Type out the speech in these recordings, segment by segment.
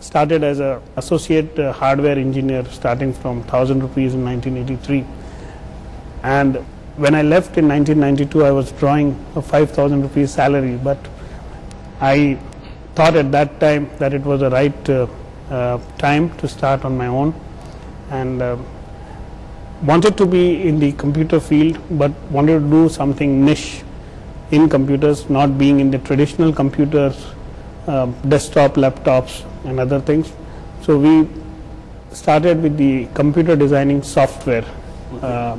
Started as an associate hardware engineer starting from 1,000 rupees in 1983. And when I left in 1992, I was drawing a 5,000 rupees salary, but I thought at that time that it was the right time to start on my own, and wanted to be in the computer field, but wanted to do something niche in computers, not being in the traditional computers, desktop, laptops and other things. So we started with the computer designing software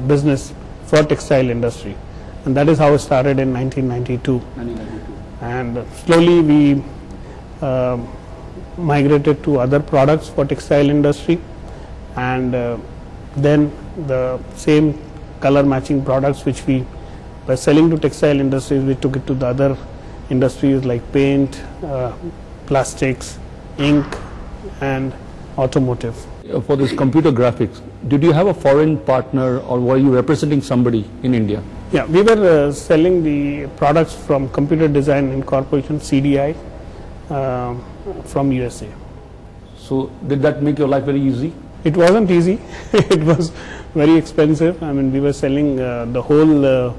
business for textile industry, and that is how it started in 1992. And slowly we migrated to other products for textile industry, and then the same color matching products which we were selling to textile industries, we took it to the other industries like paint, plastics, ink and automotive. For this computer graphics, did you have a foreign partner or were you representing somebody in India? Yeah, we were selling the products from Computer Design Incorporation, CDI, from USA. So did that make your life very easy? It wasn't easy. It was very expensive. I mean, we were selling the whole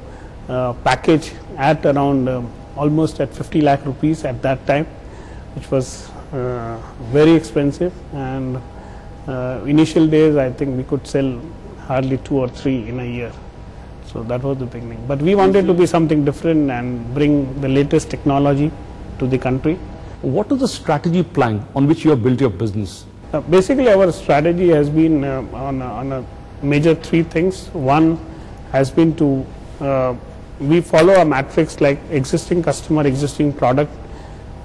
package at around almost at 50 lakh rupees at that time, which was very expensive. And initial days, I think we could sell hardly 2 or 3 in a year. So that was the beginning. But we wanted to be something different and bring the latest technology to the country. What is the strategy plan on which you have built your business? Basically, our strategy has been on a major 3 things. One has been to, we follow a matrix like existing customer, existing product.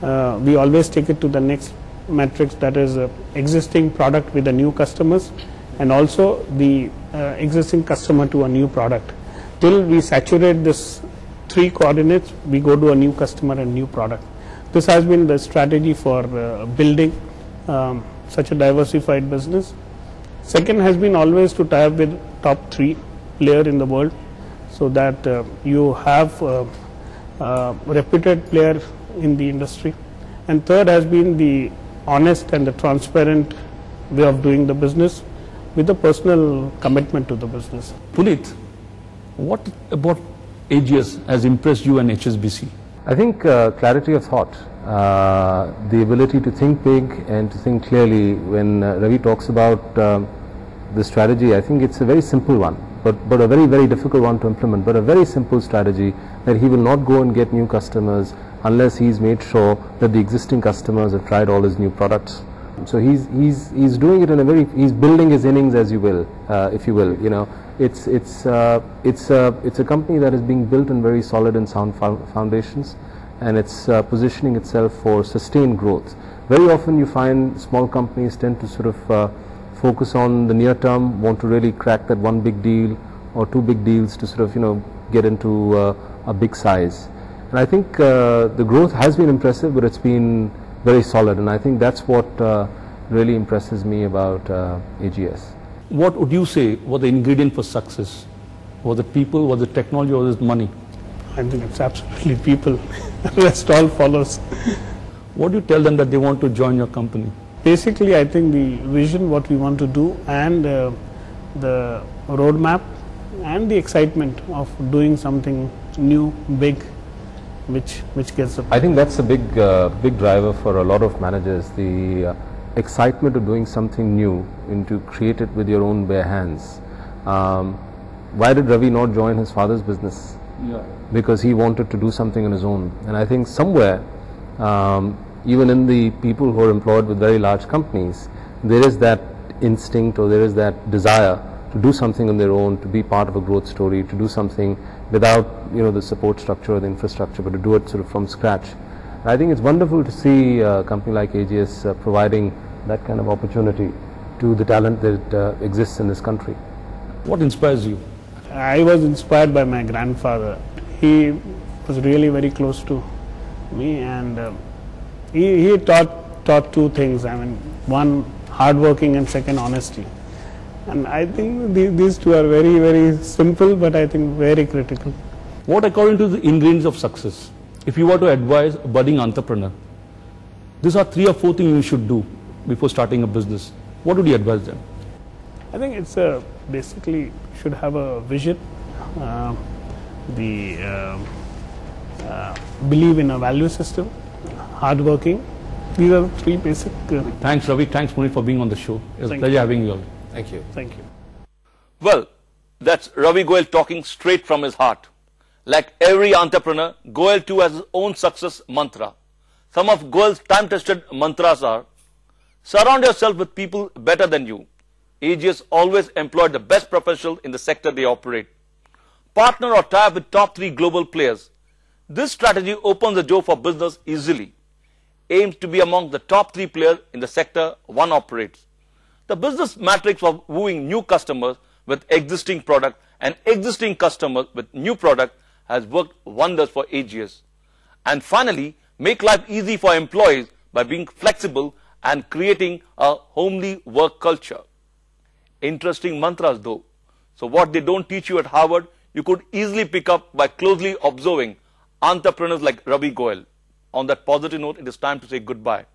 We always take it to the next matrix, that is existing product with the new customers, and also the existing customer to a new product. Till we saturate this 3 coordinates, we go to a new customer and new product. This has been the strategy for building such a diversified business. Second has been always to tie up with top 3 player in the world, so that you have a reputed player in the industry. And third has been the honest and the transparent way of doing the business with a personal commitment to the business. Puneet, what about AGS has impressed you and HSBC? I think clarity of thought, the ability to think big and to think clearly. When Ravi talks about the strategy, I think it's a very simple one, but a very, very difficult one to implement, but a very simple strategy, that he will not go and get new customers unless he's made sure that the existing customers have tried all his new products. So he's doing it in a very, he's building his innings, as you will, if you will, you know. It's a company that is being built on very solid and sound foundations, and it's positioning itself for sustained growth. Very often you find small companies tend to sort of focus on the near term, want to really crack that 1 big deal or 2 big deals to sort of, you know, get into a big size. And I think the growth has been impressive, but it's been very solid, and I think that's what really impresses me about AGS. What would you say were the ingredient for success? Was it people, was it technology, or was it money? I think it's absolutely people. The rest all follows. What do you tell them that they want to join your company? Basically, I think the vision, what we want to do, and the roadmap and the excitement of doing something new, big, which gets the... I think that's a big driver for a lot of managers, the excitement of doing something new and to create it with your own bare hands. Why did Ravi not join his father's business? Yeah. Because he wanted to do something on his own. And I think somewhere, even in the people who are employed with very large companies, there is that instinct or there is that desire to do something on their own, to be part of a growth story, to do something without, you know, the support structure or the infrastructure, but to do it sort of from scratch. And I think it's wonderful to see a company like AGS providing that kind of opportunity to the talent that exists in this country. What inspires you? I was inspired by my grandfather. He was really very close to me, and he taught 2 things. I mean, one, hardworking, and second, honesty. And I think these 2 are very, very simple, but I think very critical. What, according to the ingredients of success, if you were to advise a budding entrepreneur, these are 3 or 4 things you should do before starting a business, what would you advise them? I think it's basically should have a vision, believe in a value system, hardworking. These are the 3 basic. Thanks, Ravi. Thanks, Puneet, for being on the show. It was a pleasure having you all. Thank you. Thank you. Well, that's Ravi Goel talking straight from his heart. Like every entrepreneur, Goel too has his own success mantra. Some of Goel's time-tested mantras are: surround yourself with people better than you. AGS always employed the best professionals in the sector they operate. Partner or tie up with top 3 global players. This strategy opens the door for business easily. Aims to be among the top 3 players in the sector one operates. The business matrix of wooing new customers with existing product and existing customers with new product has worked wonders for AGS. And finally, make life easy for employees by being flexible and creating a homely work culture. Interesting mantras though. So what they don't teach you at Harvard, you could easily pick up by closely observing entrepreneurs like Ravi Goel. On that positive note, it is time to say goodbye.